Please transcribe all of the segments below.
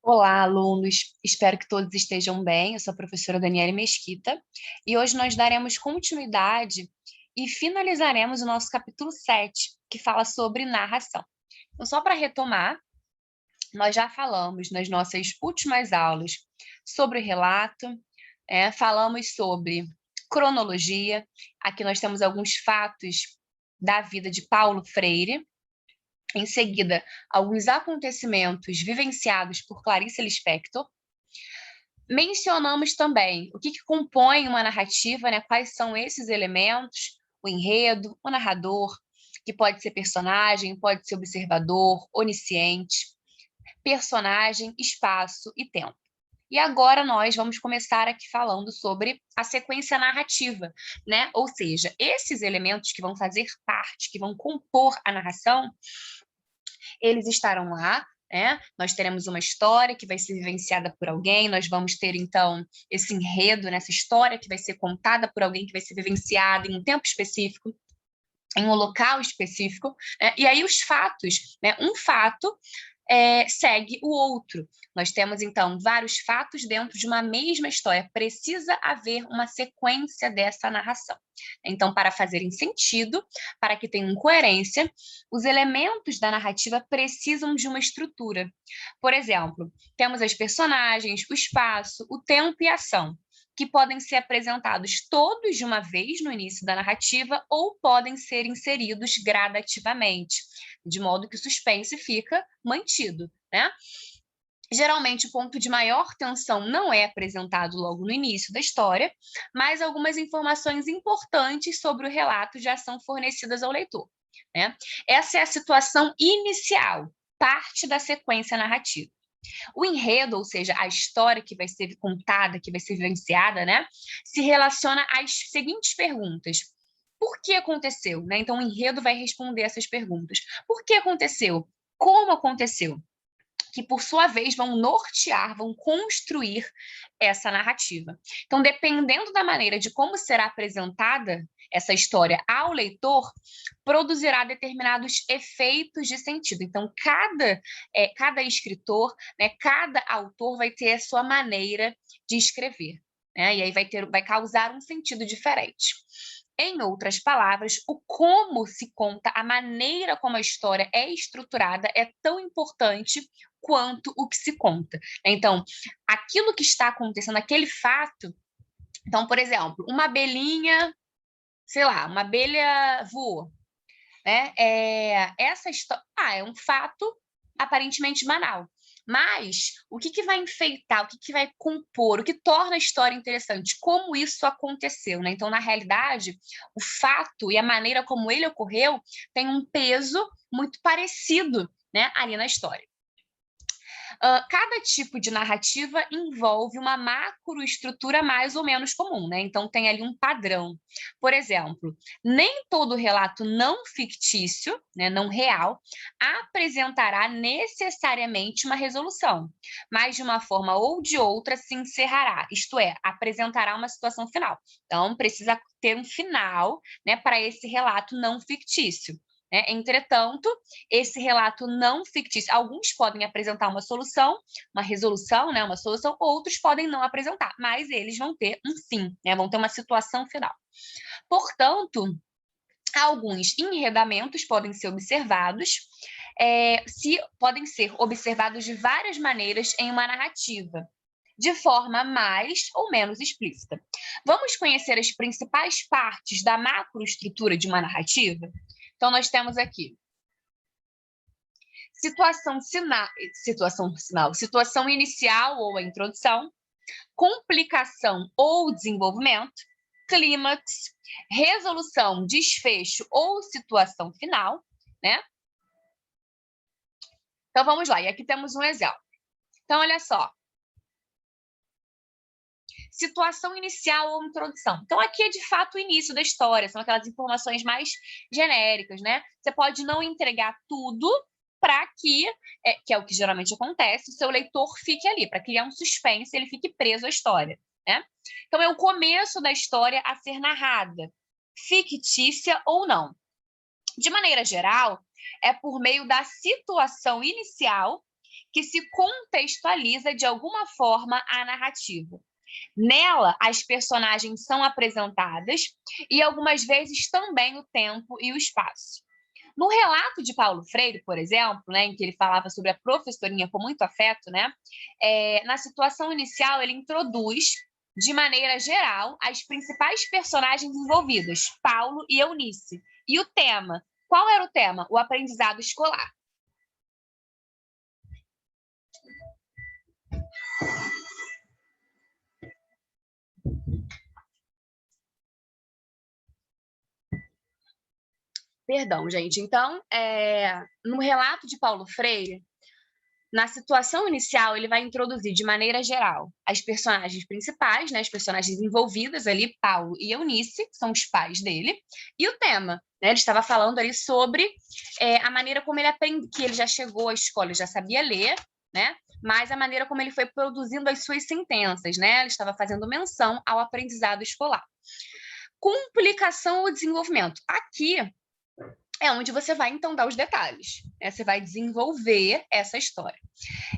Olá, alunos. Espero que todos estejam bem. Eu sou a professora Daniele Mesquita e hoje nós daremos continuidade e finalizaremos o nosso capítulo 7, que fala sobre narração. Então, só para retomar, nós já falamos nas nossas últimas aulas sobre o relato, falamos sobre cronologia. Aqui nós temos alguns fatos da vida de Paulo Freire. Em seguida, alguns acontecimentos vivenciados por Clarice Lispector. Mencionamos também o que compõe uma narrativa, né? Quais são esses elementos, o enredo, o narrador, que pode ser personagem, pode ser observador, onisciente, personagem, espaço e tempo. E agora nós vamos começar aqui falando sobre a sequência narrativa, né? Ou seja, esses elementos que vão fazer parte, que vão compor a narração, eles estarão lá, né? Nós teremos uma história que vai ser vivenciada por alguém, nós vamos ter, então, esse enredo, né? Essa história que vai ser contada por alguém, que vai ser vivenciada em um tempo específico, em um local específico, né? E aí os fatos, né? Um fato segue o outro. Nós temos, então, vários fatos dentro de uma mesma história. Precisa haver uma sequência dessa narração. Então, para fazerem sentido, para que tenham coerência, os elementos da narrativa precisam de uma estrutura. Por exemplo, temos as personagens, o espaço, o tempo e a ação, que podem ser apresentados todos de uma vez no início da narrativa ou podem ser inseridos gradativamente, de modo que o suspense fica mantido, né? Geralmente, o ponto de maior tensão não é apresentado logo no início da história, mas algumas informações importantes sobre o relato já são fornecidas ao leitor, né? Essa é a situação inicial, parte da sequência narrativa. O enredo, ou seja, a história que vai ser contada, que vai ser vivenciada, né, se relaciona às seguintes perguntas. Por que aconteceu? Né? Então, o enredo vai responder essas perguntas. Por que aconteceu? Como aconteceu? Que, por sua vez, vão nortear, vão construir essa narrativa. Então, dependendo da maneira de como será apresentada essa história ao leitor, produzirá determinados efeitos de sentido. Então, cada escritor, né, cada autor vai ter a sua maneira de escrever, né? E aí vai causar um sentido diferente. Em outras palavras, o como se conta, a maneira como a história é estruturada é tão importante quanto o que se conta. Então, aquilo que está acontecendo, aquele fato. Então, por exemplo, uma abelhinha, sei lá, uma abelha voou, né? Essa história é um fato aparentemente banal. Mas o que vai enfeitar, o que vai compor, o que torna a história interessante, como isso aconteceu, né? Então, na realidade, o fato e a maneira como ele ocorreu tem um peso muito parecido, né, ali na história. Cada tipo de narrativa envolve uma macroestrutura mais ou menos comum, né? Então, tem ali um padrão. Por exemplo, nem todo relato não fictício, né, não real, apresentará necessariamente uma resolução, mas de uma forma ou de outra se encerrará, isto é, apresentará uma situação final. Então, precisa ter um final, né, para esse relato não fictício. Entretanto, esse relato não fictício, alguns podem apresentar uma solução, uma resolução, né, uma solução, outros podem não apresentar, mas eles vão ter um fim, né, vão ter uma situação final. Portanto, alguns enredamentos podem ser observados, podem ser observados de várias maneiras em uma narrativa, de forma mais ou menos explícita. Vamos conhecer as principais partes da macroestrutura de uma narrativa? Então, nós temos aqui situação inicial ou a introdução, complicação ou desenvolvimento, clímax, resolução, desfecho ou situação final, né? Então, vamos lá. E aqui temos um exemplo. Então, olha só. Situação inicial ou introdução. Então, aqui é, de fato, o início da história. São aquelas informações mais genéricas, né? Você pode não entregar tudo para que é o que geralmente acontece, o seu leitor fique ali, para criar um suspense, ele fique preso à história, né? Então, é o começo da história a ser narrada, fictícia ou não. De maneira geral, é por meio da situação inicial que se contextualiza de alguma forma a narrativa. Nela, as personagens são apresentadas e algumas vezes também o tempo e o espaço. No relato de Paulo Freire, por exemplo, né, em que ele falava sobre a professorinha com muito afeto, né, na situação inicial ele introduz, de maneira geral, as principais personagens envolvidas, Paulo e Eunice. E o tema? Qual era o tema? O aprendizado escolar. Perdão, gente. Então, no relato de Paulo Freire, na situação inicial, ele vai introduzir de maneira geral as personagens principais, né, as personagens envolvidas ali, Paulo e Eunice, que são os pais dele, e o tema, né, ele estava falando ali sobre a maneira como ele aprende, que ele já chegou à escola, já sabia ler, né, mas a maneira como ele foi produzindo as suas sentenças, né, ele estava fazendo menção ao aprendizado escolar. Complicação ou desenvolvimento. Aqui é onde você vai, então, dar os detalhes, né? Você vai desenvolver essa história.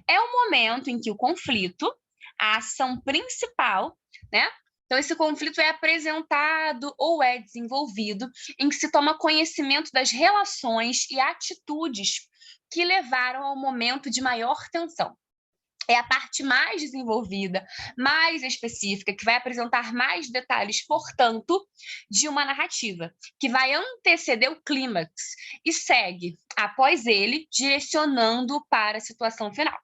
É o momento em que o conflito, a ação principal, né? Então, esse conflito é apresentado ou é desenvolvido em que se toma conhecimento das relações e atitudes que levaram ao momento de maior tensão. É a parte mais desenvolvida, mais específica, que vai apresentar mais detalhes, portanto, de uma narrativa, que vai anteceder o clímax e segue, após ele, direcionando para a situação final.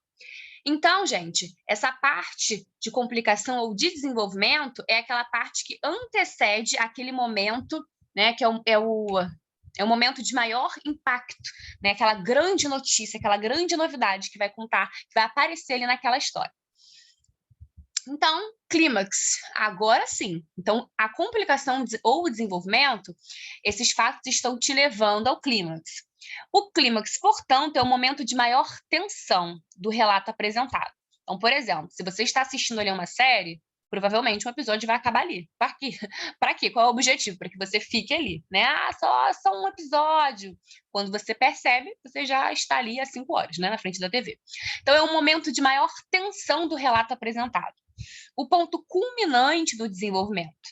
Então, gente, essa parte de complicação ou de desenvolvimento é aquela parte que antecede aquele momento, né, que é o momento de maior impacto, né? Aquela grande notícia, aquela grande novidade que vai contar, que vai aparecer ali naquela história. Então, clímax, agora sim. Então, a complicação ou o desenvolvimento, esses fatos estão te levando ao clímax. O clímax, portanto, é o momento de maior tensão do relato apresentado. Então, por exemplo, se você está assistindo ali uma série, provavelmente um episódio vai acabar ali. Para quê? Para quê? Qual é o objetivo? Para que você fique ali, né? Ah, só um episódio. Quando você percebe, você já está ali há 5 horas, né, na frente da TV. Então, é um momento de maior tensão do relato apresentado. O ponto culminante do desenvolvimento,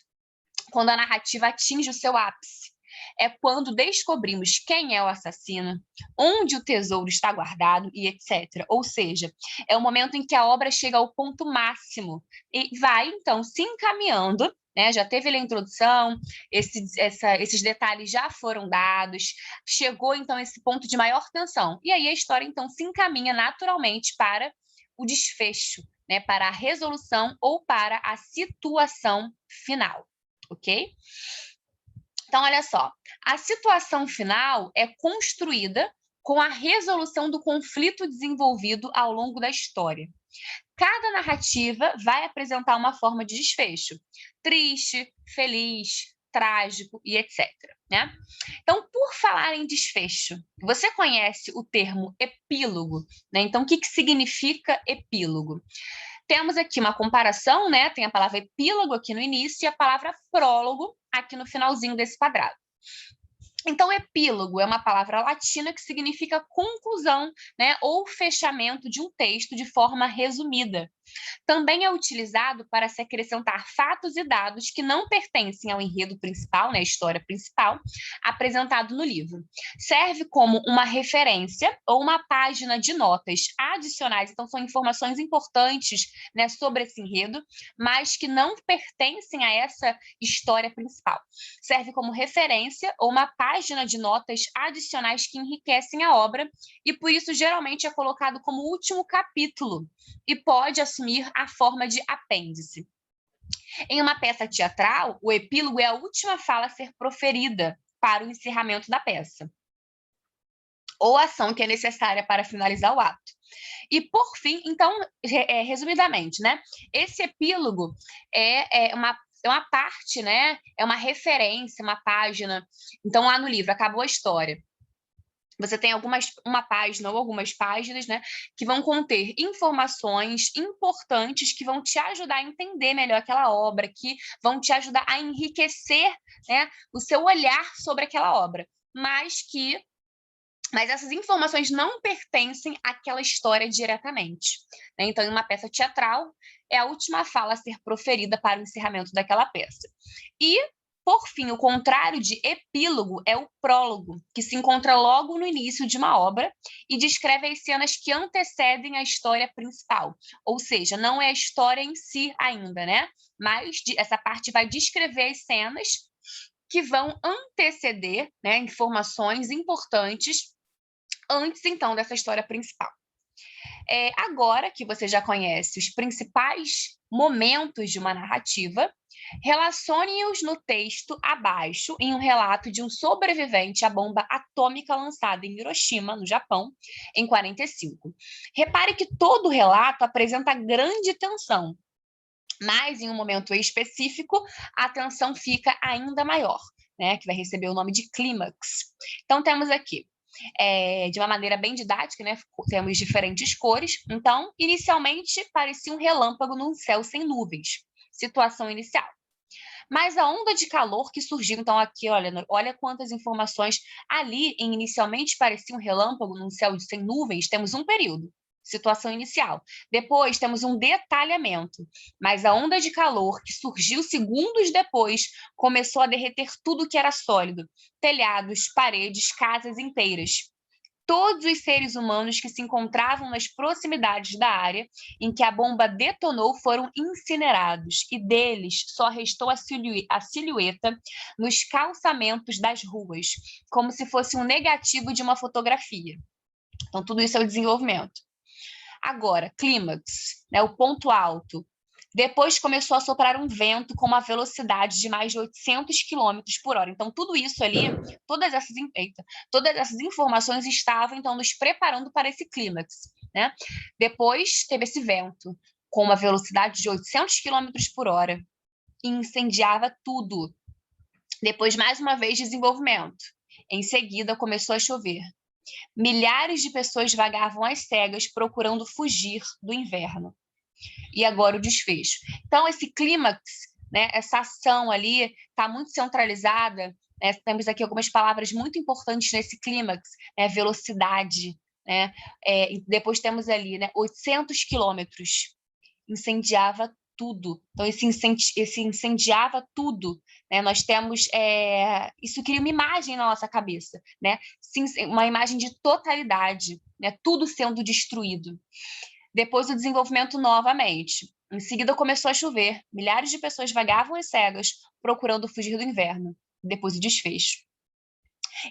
quando a narrativa atinge o seu ápice, é quando descobrimos quem é o assassino, onde o tesouro está guardado e etc. Ou seja, é o momento em que a obra chega ao ponto máximo e vai, então, se encaminhando, né? Já teve a introdução, esses detalhes já foram dados, chegou, então, esse ponto de maior tensão. E aí a história, então, se encaminha naturalmente para o desfecho, né? Para a resolução ou para a situação final, ok? Então, olha só, a situação final é construída com a resolução do conflito desenvolvido ao longo da história. Cada narrativa vai apresentar uma forma de desfecho, triste, feliz, trágico e etc. Né? Então, por falar em desfecho, você conhece o termo epílogo, né? Então, o que significa epílogo? Temos aqui uma comparação, né? Tem a palavra epílogo aqui no início e a palavra prólogo aqui no finalzinho desse quadrado. Então, epílogo é uma palavra latina que significa conclusão, né, ou fechamento de um texto de forma resumida. Também é utilizado para se acrescentar fatos e dados que não pertencem ao enredo principal, né, a história principal, apresentado no livro. Serve como uma referência ou uma página de notas adicionais, então são informações importantes, né, sobre esse enredo, mas que não pertencem a essa história principal. Serve como referência ou uma página de notas adicionais que enriquecem a obra e, por isso, geralmente é colocado como último capítulo e pode assumir a forma de apêndice. Em uma peça teatral, o epílogo é a última fala a ser proferida para o encerramento da peça, ou ação que é necessária para finalizar o ato. E, por fim, então, resumidamente, né, esse epílogo é uma parte, né, é uma referência, uma página. Então, lá no livro, acabou a história. Você tem uma página ou algumas páginas, né, que vão conter informações importantes que vão te ajudar a entender melhor aquela obra, que vão te ajudar a enriquecer, né, o seu olhar sobre aquela obra, mas que Mas essas informações não pertencem àquela história diretamente, né? Então, em uma peça teatral, é a última fala a ser proferida para o encerramento daquela peça. E, por fim, o contrário de epílogo é o prólogo, que se encontra logo no início de uma obra e descreve as cenas que antecedem a história principal. Ou seja, não é a história em si ainda, né? Mas essa parte vai descrever as cenas que vão anteceder, né, informações importantes antes, então, dessa história principal. Agora que você já conhece os principais momentos de uma narrativa, relacione-os no texto abaixo em um relato de um sobrevivente à bomba atômica lançada em Hiroshima, no Japão, em 45. Repare que todo o relato apresenta grande tensão, mas em um momento específico, a tensão fica ainda maior, né, que vai receber o nome de clímax. Então, temos aqui de uma maneira bem didática, né? Temos diferentes cores. Então, inicialmente, parecia um relâmpago num céu sem nuvens. Situação inicial. Mas a onda de calor que surgiu, então aqui, olha quantas informações ali, inicialmente parecia um relâmpago num céu sem nuvens, temos um período. Situação inicial. Depois temos um detalhamento, mas a onda de calor que surgiu segundos depois começou a derreter tudo que era sólido: telhados, paredes, casas inteiras. Todos os seres humanos que se encontravam nas proximidades da área em que a bomba detonou foram incinerados, e deles só restou a silhueta nos calçamentos das ruas, como se fosse um negativo de uma fotografia. Então, tudo isso é o desenvolvimento. Agora, clímax, né, o ponto alto. Depois começou a soprar um vento com uma velocidade de mais de 800 quilômetros por hora. Então, tudo isso ali, todas essas informações estavam, então, nos preparando para esse clímax, né? Depois teve esse vento com uma velocidade de 800 quilômetros por hora e incendiava tudo. Depois, mais uma vez, desenvolvimento. Em seguida, começou a chover. Milhares de pessoas vagavam às cegas procurando fugir do inverno. E agora o desfecho. Então, esse clímax, né, essa ação ali, está muito centralizada. Né? Temos aqui algumas palavras muito importantes nesse clímax, né? Velocidade. Né? Depois temos ali, né, 800 quilômetros. Incendiava tudo. Então, esse incendiava tudo. Né? Nós temos... isso cria uma imagem na nossa cabeça. Né? Uma imagem de totalidade. Né? Tudo sendo destruído. Depois o desenvolvimento novamente. Em seguida começou a chover. Milhares de pessoas vagavam às cegas, procurando fugir do inverno. Depois o desfecho.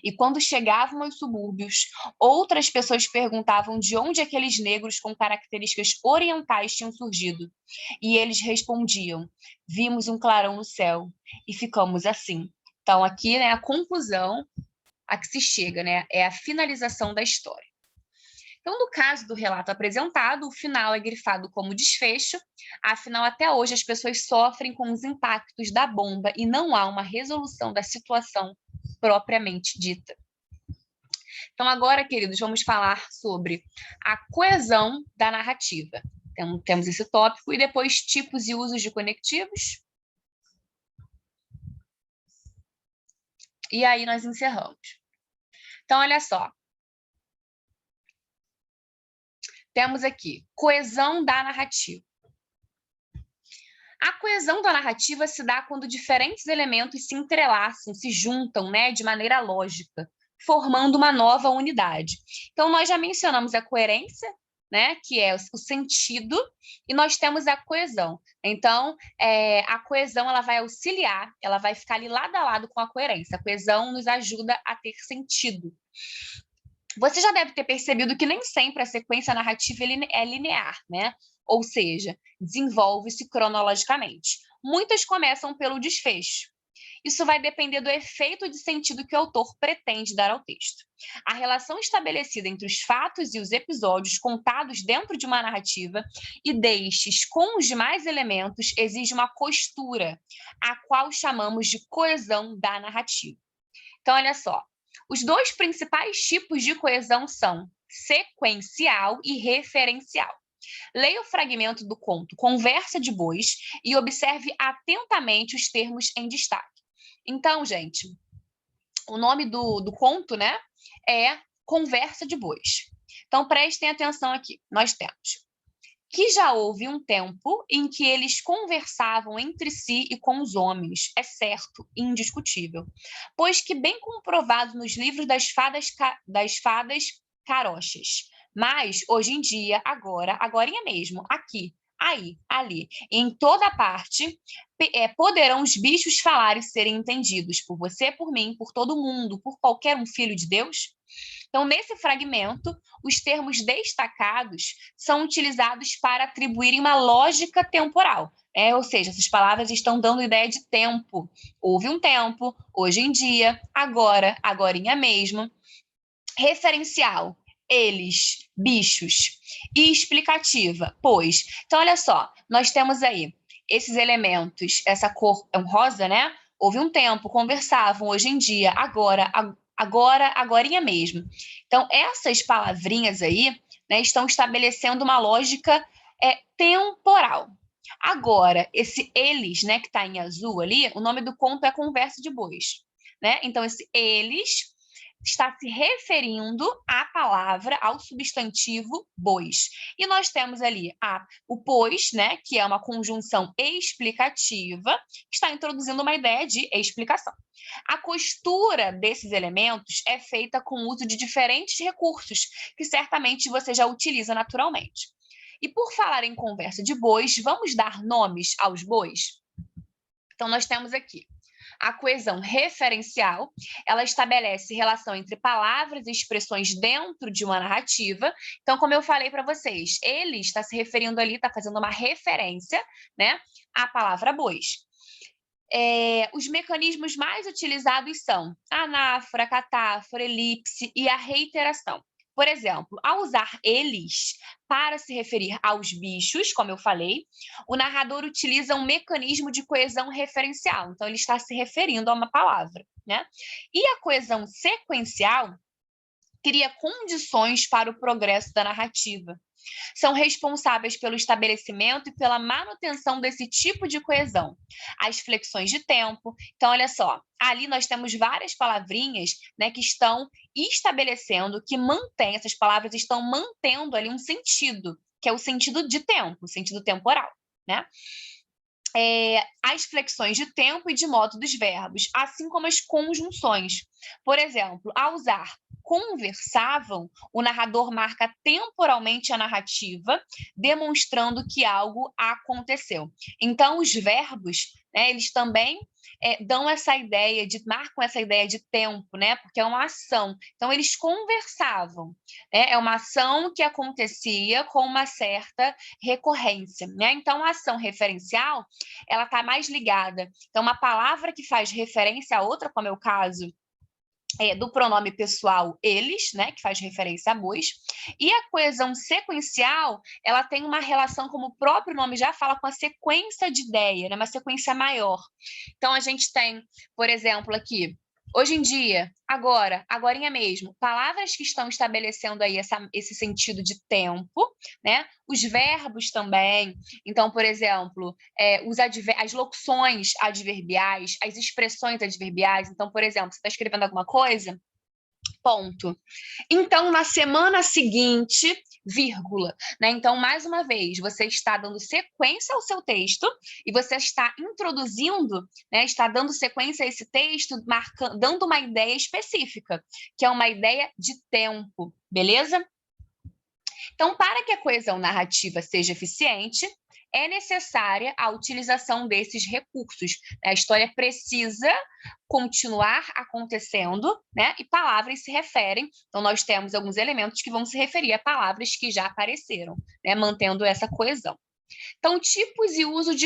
E quando chegavam aos subúrbios, outras pessoas perguntavam de onde aqueles negros com características orientais tinham surgido. E eles respondiam: vimos um clarão no céu e ficamos assim. Então aqui, né, a conclusão a que se chega, né, é a finalização da história. Então, no caso do relato apresentado, o final é grifado como desfecho, afinal, até hoje as pessoas sofrem com os impactos da bomba e não há uma resolução da situação propriamente dita. Então, agora, queridos, vamos falar sobre a coesão da narrativa. Então, temos esse tópico e depois tipos e usos de conectivos. E aí nós encerramos. Então, olha só. Temos aqui coesão da narrativa. A coesão da narrativa se dá quando diferentes elementos se entrelaçam, se juntam, né, de maneira lógica, formando uma nova unidade. Então, nós já mencionamos a coerência, né, que é o sentido, e nós temos a coesão. Então, a coesão ela vai auxiliar, ela vai ficar ali lado a lado com a coerência. A coesão nos ajuda a ter sentido. Você já deve ter percebido que nem sempre a sequência narrativa é linear, né? Ou seja, desenvolve-se cronologicamente. Muitas começam pelo desfecho. Isso vai depender do efeito de sentido que o autor pretende dar ao texto. A relação estabelecida entre os fatos e os episódios contados dentro de uma narrativa e destes com os demais elementos exige uma costura, a qual chamamos de coesão da narrativa. Então, olha só. Os dois principais tipos de coesão são sequencial e referencial. Leia o fragmento do conto Conversa de Bois e observe atentamente os termos em destaque. Então, gente, o nome do conto, né, é conversa de bois. Então, prestem atenção aqui. Nós temos que já houve um tempo em que eles conversavam entre si e com os homens, é certo, indiscutível, pois que bem comprovado nos livros das fadas carochas. Mas, hoje em dia, agorinha mesmo, aqui, aí, ali, em toda parte, poderão os bichos falar e serem entendidos por você, por mim, por todo mundo, por qualquer um filho de Deus? Então, nesse fragmento, os termos destacados são utilizados para atribuírem uma lógica temporal. Ou seja, essas palavras estão dando ideia de tempo. Houve um tempo, hoje em dia, agora, agorinha mesmo. Referencial, eles, bichos. E explicativa, pois. Então, olha só, nós temos aí esses elementos, essa cor é um rosa, né? Houve um tempo, conversavam, hoje em dia, agora, agorinha mesmo. Então, essas palavrinhas aí, né, estão estabelecendo uma lógica temporal. Agora, esse eles, né, que está em azul ali, o nome do conto é Conversa de Bois. Né? Então, esse eles está se referindo à palavra, ao substantivo bois. E nós temos ali o pois, né, que é uma conjunção explicativa, que está introduzindo uma ideia de explicação. A costura desses elementos é feita com o uso de diferentes recursos, que certamente você já utiliza naturalmente. E por falar em conversa de bois, vamos dar nomes aos bois? Então, nós temos aqui a coesão referencial, ela estabelece relação entre palavras e expressões dentro de uma narrativa. Então, como eu falei para vocês, ele está se referindo ali, está fazendo uma referência, né, à palavra bois. Os mecanismos mais utilizados são a anáfora, catáfora, elipse e a reiteração. Por exemplo, ao usar eles para se referir aos bichos, como eu falei, o narrador utiliza um mecanismo de coesão referencial. Então, ele está se referindo a uma palavra, né? E a coesão sequencial cria condições para o progresso da narrativa. São responsáveis pelo estabelecimento e pela manutenção desse tipo de coesão. As flexões de tempo. Então, olha só, ali nós temos várias palavrinhas, né, que estão estabelecendo, que mantém, essas palavras estão mantendo ali um sentido, que é o sentido de tempo, o sentido temporal, né? As flexões de tempo e de modo dos verbos, assim como as conjunções. Por exemplo, ao usar conversavam, o narrador marca temporalmente a narrativa, demonstrando que algo aconteceu. Então, os verbos, né, eles também dão essa ideia marcam essa ideia de tempo, né? Porque é uma ação. Então, eles conversavam. Né? É uma ação que acontecia com uma certa recorrência, né? Então, a ação referencial, ela está mais ligada. Então, uma palavra que faz referência a outra, como é o caso do pronome pessoal eles, né, que faz referência a bois, e a coesão sequencial, ela tem uma relação, como o próprio nome já fala, com a sequência de ideia, né, uma sequência maior. Então, a gente tem, por exemplo, aqui, hoje em dia, agorinha mesmo, palavras que estão estabelecendo aí esse sentido de tempo, né? Os verbos também. Então, por exemplo, as locuções adverbiais, as expressões adverbiais. Então, por exemplo, você está escrevendo alguma coisa, ponto. Então, na semana seguinte, vírgula. Né? Então, mais uma vez, você está dando sequência ao seu texto e você está introduzindo, né, está dando sequência a esse texto, dando uma ideia específica, que é uma ideia de tempo, beleza? Então, para que a coesão narrativa seja eficiente, é necessária a utilização desses recursos. A história precisa continuar acontecendo, né? E palavras se referem. Então, nós temos alguns elementos que vão se referir a palavras que já apareceram, né? Mantendo essa coesão. Então, tipos e usos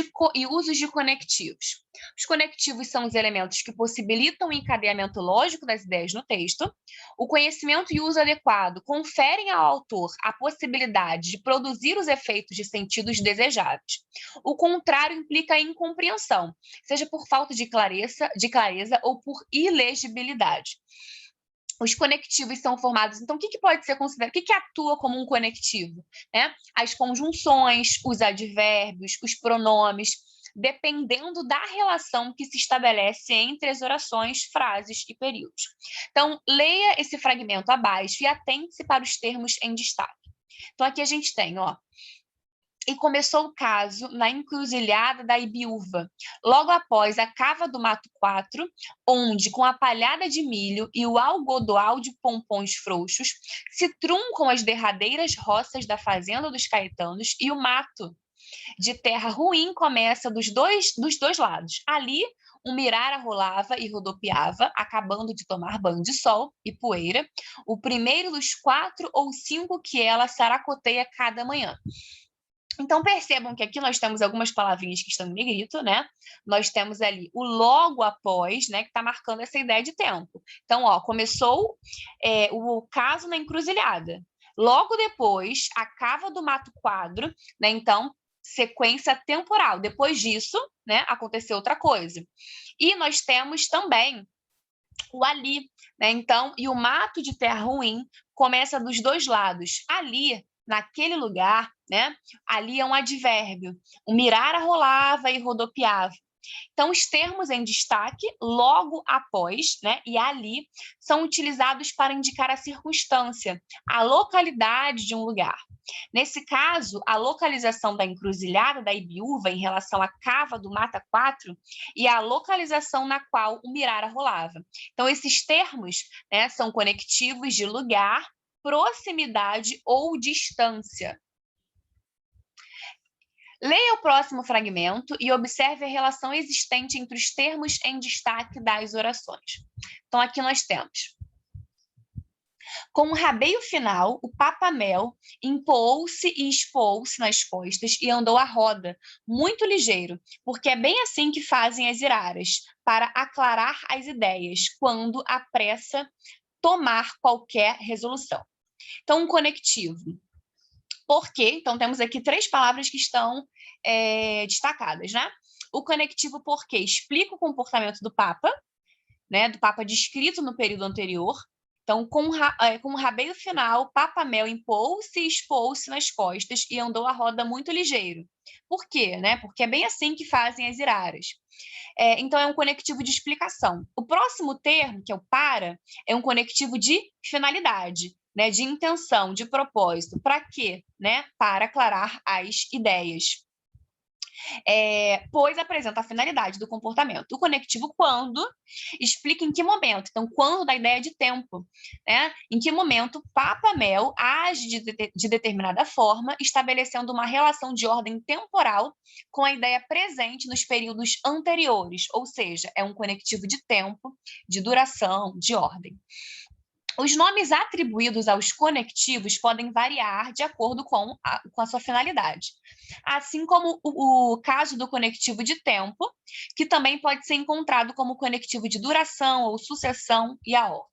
de conectivos. Os conectivos são os elementos que possibilitam o encadeamento lógico das ideias no texto. O conhecimento e uso adequado conferem ao autor a possibilidade de produzir os efeitos de sentidos desejáveis. O contrário implica a incompreensão, seja por falta de clareza ou por ilegibilidade. Os conectivos são formados, então, o que pode ser considerado, o que atua como um conectivo? Né? As conjunções, os advérbios, os pronomes. dependendo da relação que se estabelece entre as orações, frases e períodos. Então, leia esse fragmento abaixo e atente-se para os termos em destaque. Então, aqui a gente tem, ó, e começou o caso na encruzilhada da Ibiúva, logo após a cava do Mato 4, onde, com a palhada de milho e o algodoal de pompons frouxos, se truncam as derradeiras roças da fazenda dos Caetanos e o mato de terra ruim começa dos dois lados. Ali, um mirara rolava e rodopiava, acabando de tomar banho de sol e poeira, o primeiro dos 4 ou 5 que ela saracoteia cada manhã. Então, percebam que aqui nós temos algumas palavrinhas que estão em negrito, né? Nós temos ali o logo após, né? Que está marcando essa ideia de tempo. Então, ó, começou o caso na encruzilhada. Logo depois, a cava do Mato Quadro, né? Então, sequência temporal. Depois disso, né? Aconteceu outra coisa. E nós temos também o ali, né? Então, e o mato de terra ruim começa dos dois lados. Ali, naquele lugar, né? Ali é um advérbio. O mirara rolava e rodopiava. Então, os termos em destaque, logo após, né, e ali, são utilizados para indicar a circunstância, a localidade de um lugar. Nesse caso, a localização da encruzilhada da Ibiúva em relação à cava do Mata 4 e a localização na qual o mirara rolava. Então, esses termos, né, são conectivos de lugar, proximidade ou distância. Leia o próximo fragmento e observe a relação existente entre os termos em destaque das orações. Então, aqui nós temos: com um rabeio final, o Papa Mel impôs-se e expôs-se nas costas e andou à roda, muito ligeiro, porque é bem assim que fazem as iraras, para aclarar as ideias, quando apressa tomar qualquer resolução. Então, um conectivo. Por quê? Então, temos aqui 3 palavras que estão destacadas, né? O conectivo porque explica o comportamento do Papa, né? Do Papa descrito no período anterior. Então, com o rabeio final, Papa Mel impôs-se e expôs-se nas costas e andou a roda muito ligeiro. Por quê? Né? Porque é bem assim que fazem as iraras. Então, é um conectivo de explicação. O próximo termo, que é o para, é um conectivo de finalidade, né? De intenção, de propósito. Para quê? Né? Para aclarar as ideias. Pois apresenta a finalidade do comportamento. O conectivo quando explica em que momento. Então, quando da ideia de tempo, né? Em que momento Papa Mel age de determinada forma, estabelecendo uma relação de ordem temporal com a ideia presente nos períodos anteriores, ou seja, é um conectivo de tempo, de duração, de ordem. Os nomes atribuídos aos conectivos podem variar de acordo com a sua finalidade, assim como o caso do conectivo de tempo, que também pode ser encontrado como conectivo de duração ou sucessão e a ordem.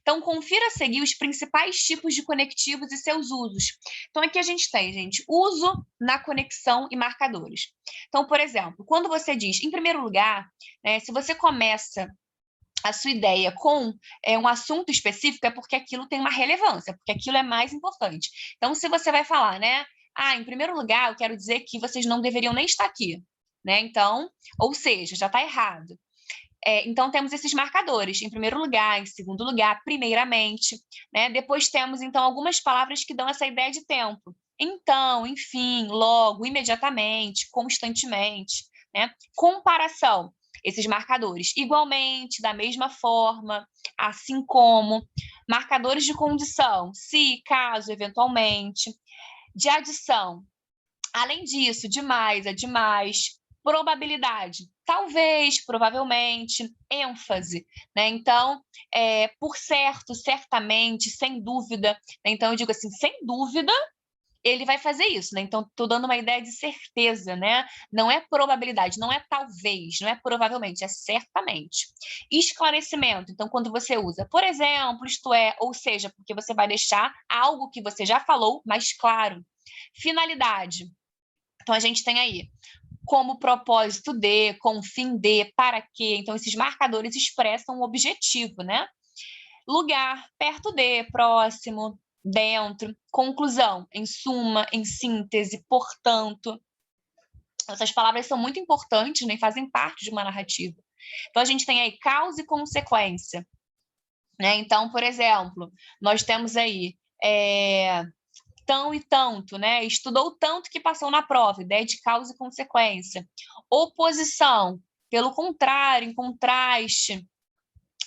Então, confira a seguir os principais tipos de conectivos e seus usos. Então, aqui a gente tem, gente, uso na conexão e marcadores. Então, por exemplo, quando você diz, em primeiro lugar, né, se você começa a sua ideia com um assunto específico, é porque aquilo tem uma relevância, porque aquilo é mais importante. Então, se você vai falar, né? Em primeiro lugar, eu quero dizer que vocês não deveriam nem estar aqui, né? Então, ou seja, já está errado. Então, temos esses marcadores, em primeiro lugar, em segundo lugar, primeiramente, né? Depois temos, então, algumas palavras que dão essa ideia de tempo. Então, enfim, logo, imediatamente, constantemente, né? Comparação. Esses marcadores, igualmente, da mesma forma, assim como, marcadores de condição, se, caso, eventualmente, de adição, além disso, demais, é demais, probabilidade, talvez, provavelmente, ênfase, né? Então, por certo, certamente, sem dúvida, né? Então eu digo assim, sem dúvida, ele vai fazer isso, né? Então, estou dando uma ideia de certeza, né? Não é probabilidade, não é talvez, não é provavelmente, é certamente. Esclarecimento, então, quando você usa, por exemplo, isto é, ou seja, porque você vai deixar algo que você já falou mais claro. Finalidade. Então, a gente tem aí como propósito de, com fim de, para quê. Então, esses marcadores expressam o objetivo, né? Lugar, perto de, próximo, dentro. Conclusão, em suma, em síntese, portanto. Essas palavras são muito importantes, né, e fazem parte de uma narrativa. Então, a gente tem aí causa e consequência, né? Então, por exemplo, nós temos aí tão e tanto, né? Estudou tanto que passou na prova, ideia de causa e consequência. Oposição, pelo contrário, em contraste,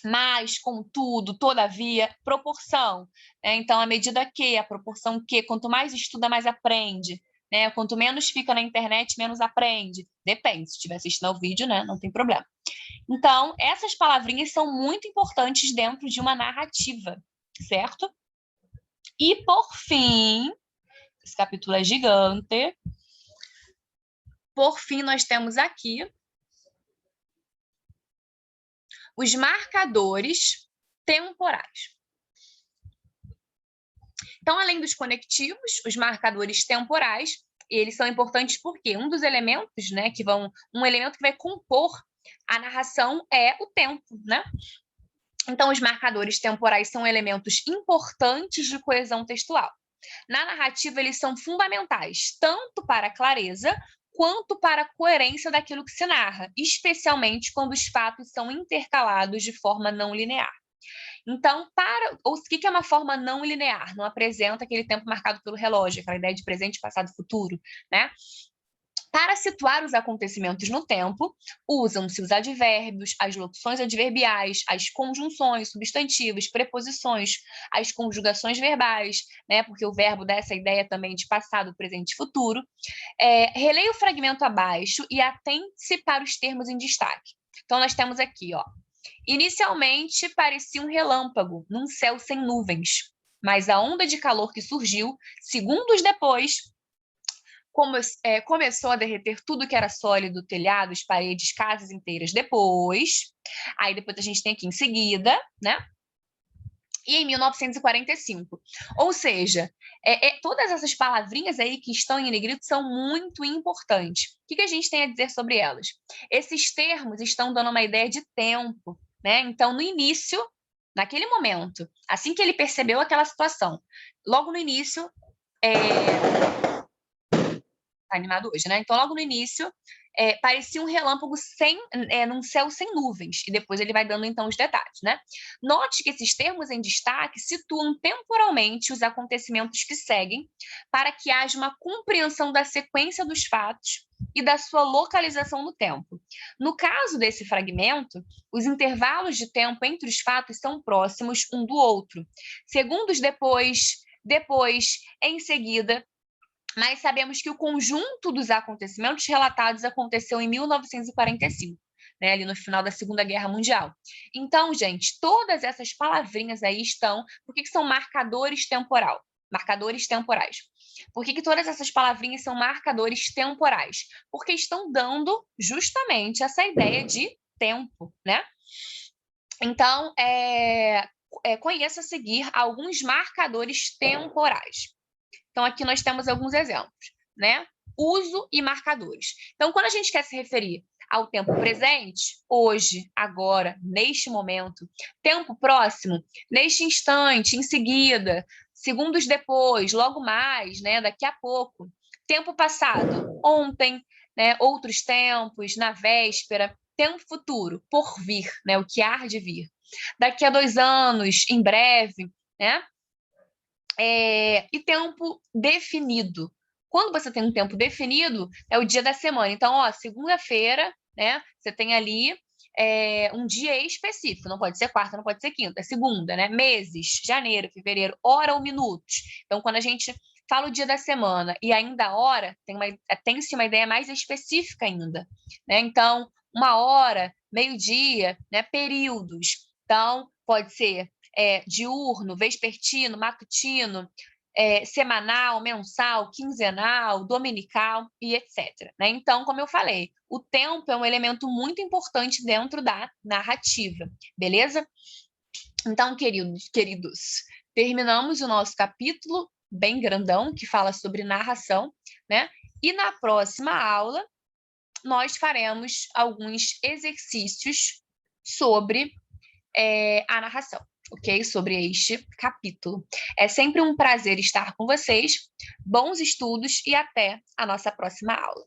mas, contudo, todavia, proporção, né? Então, à medida que, a proporção que, quanto mais estuda, mais aprende, né? Quanto menos fica na internet, menos aprende. Depende, se estiver assistindo ao vídeo, né? Não tem problema. Então, essas palavrinhas são muito importantes dentro de uma narrativa, certo? E, por fim, esse capítulo é gigante. Por fim, nós temos aqui os marcadores temporais. Então, além dos conectivos, os marcadores temporais, eles são importantes porque um dos elementos, né, um elemento que vai compor a narração é o tempo, né? Então, os marcadores temporais são elementos importantes de coesão textual. Na narrativa, eles são fundamentais, tanto para a clareza quanto para a coerência daquilo que se narra, especialmente quando os fatos são intercalados de forma não linear. Então, o que é uma forma não linear? Não apresenta aquele tempo marcado pelo relógio, aquela ideia de presente, passado e futuro, né? Para situar os acontecimentos no tempo, usam-se os advérbios, as locuções adverbiais, as conjunções, substantivos, preposições, as conjugações verbais, né? Porque o verbo dá essa ideia também de passado, presente e futuro. Releia o fragmento abaixo e atente-se para os termos em destaque. Então, nós temos aqui, ó. Inicialmente, parecia um relâmpago num céu sem nuvens, mas a onda de calor que surgiu, segundos depois, começou a derreter tudo que era sólido, telhados, paredes, casas inteiras depois. Aí depois a gente tem aqui em seguida, né? E em 1945. Ou seja, todas essas palavrinhas aí que estão em negrito são muito importantes. O que a gente tem a dizer sobre elas? Esses termos estão dando uma ideia de tempo, né? Então, no início, naquele momento, assim que ele percebeu aquela situação, logo no início, tá animado hoje, né? Então, logo no início, parecia um relâmpago num céu sem nuvens, e depois ele vai dando, então, os detalhes, né? Note que esses termos em destaque situam temporalmente os acontecimentos que seguem, para que haja uma compreensão da sequência dos fatos e da sua localização no tempo. No caso desse fragmento, os intervalos de tempo entre os fatos são próximos um do outro. Segundos depois, em seguida, mas sabemos que o conjunto dos acontecimentos relatados aconteceu em 1945, né, ali no final da Segunda Guerra Mundial. Então, gente, todas essas palavrinhas aí estão... Por que são marcadores temporais? Por que todas essas palavrinhas são marcadores temporais? Porque estão dando justamente essa ideia de tempo, né? Então, conheça a seguir alguns marcadores temporais. Então, aqui nós temos alguns exemplos, né? Uso e marcadores. Então, quando a gente quer se referir ao tempo presente, hoje, agora, neste momento, tempo próximo, neste instante, em seguida, segundos depois, logo mais, né? Daqui a pouco. Tempo passado, ontem, né? Outros tempos, na véspera. Tempo futuro, por vir, né? O que há de vir. Daqui a 2 anos, em breve, né? E tempo definido. Quando você tem um tempo definido, é o dia da semana. Então, ó, segunda-feira, né? Você tem ali um dia específico. Não pode ser quarta, não pode ser quinta, é segunda, né? Meses, janeiro, fevereiro, hora ou minutos. Então, quando a gente fala o dia da semana e ainda a hora, tem-se uma ideia mais específica ainda, né? Então, 1 hora, meio-dia, né? Períodos. Então, pode ser diurno, vespertino, matutino, semanal, mensal, quinzenal, dominical e etc. Né? Então, como eu falei, o tempo é um elemento muito importante dentro da narrativa, beleza? Então, queridos, terminamos o nosso capítulo bem grandão, que fala sobre narração, né? E na próxima aula, nós faremos alguns exercícios sobre a narração, ok? Sobre este capítulo. É sempre um prazer estar com vocês. Bons estudos e até a nossa próxima aula.